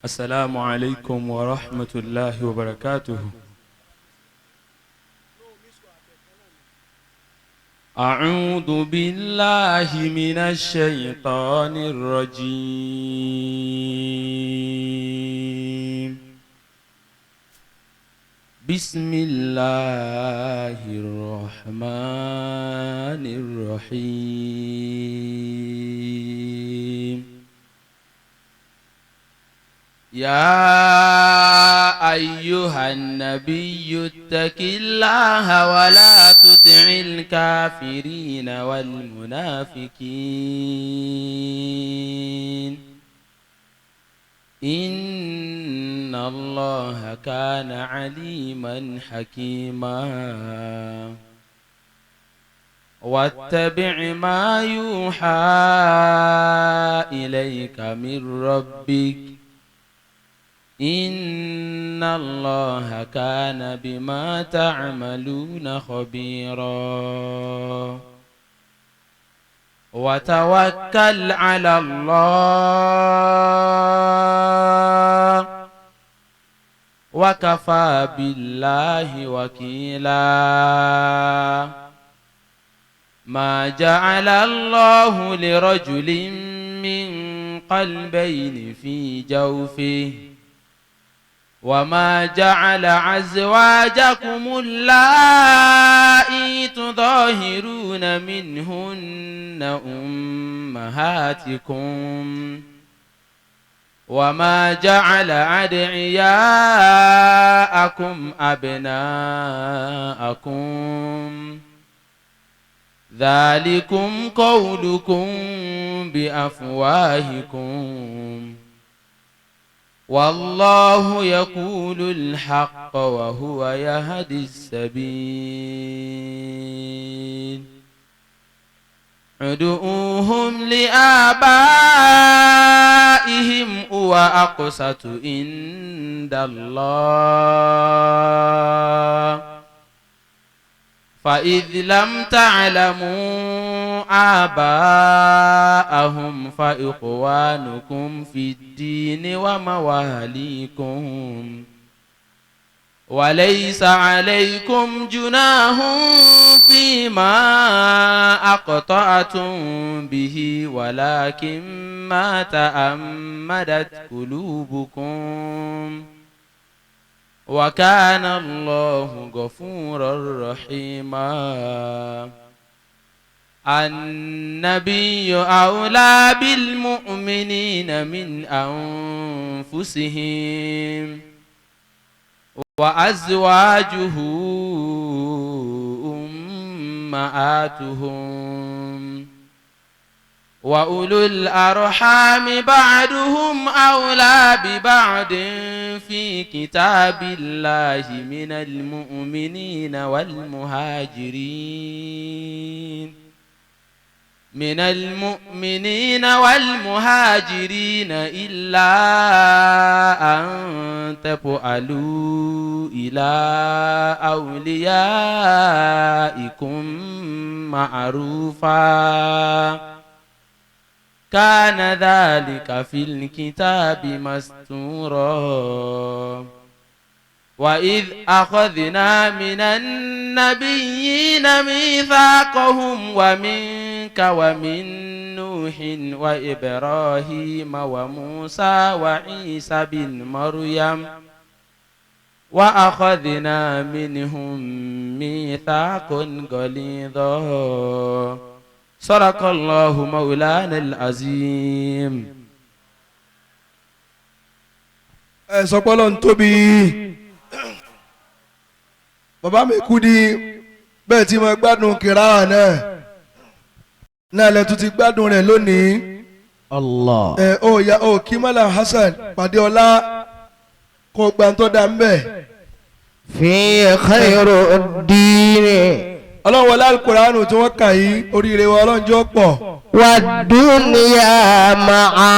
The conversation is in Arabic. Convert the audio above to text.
السلام عليكم ورحمة الله وبركاته. أعوذ بالله من الشيطان الرجيم. بسم الله الرحمن الرحيم. يا أيها النبي اتق الله ولا تطع الكافرين والمنافقين إن الله كان عليما حكيما. واتبع ما يوحى إليك من ربك إن الله كان بما تعملون خبيرا. وتوكل على الله وكفى بالله وكيلا. ما جعل الله لرجل من قلبين في جوفه وما جعل أزواجكم اللائي تظاهرون منهن أمهاتكم وما جعل أدعياءكم أبناءكم ذلكم قولكم بأفواهكم والله يقول الحق وهو يهدي السبيل. ادعوهم لآبائهم هو أقسط عند الله فإذ لم تعلموا آباءهم فإخوانكم في الدين ومواليكم وليس عليكم جناح فيما أقطعتم به ولكن ما تأمدت قلوبكم وكان الله غفورا رحيما. النبي أولى بالمؤمنين من أنفسهم وأزواجه أمهاتهم وأولو الأرحام بعضهم أولى ببعض في كتاب الله من المؤمنين والمهاجرين إلا أن تفعلوا إلى أوليائكم معروفا كان ذلك في الكتاب مستورا. وإذ أخذنا من النبيين ميثاقهم ومنك ومن نوح وإبراهيم وموسى وعيسى بن مريم وأخذنا منهم ميثاقا غليظا. صدق الله مولانا العظيم. sọpọlọ ń tóbi bàbá mi kú di bẹ́ẹ̀ tí mo gbádùn kìráà náà lẹ́tù ti gbádùn rẹ̀ lónìí. Allah. ó kí mọ́lá Hasan pàdé ọlá kó gbàǹtọ́ dà ń bẹ̀. fi khayru ad-dini. ọlọ́run wọlé alukóránù tí wọ́n kà yí oríire wa ọlọ́run jọ pọ̀. wad dunya ma'a.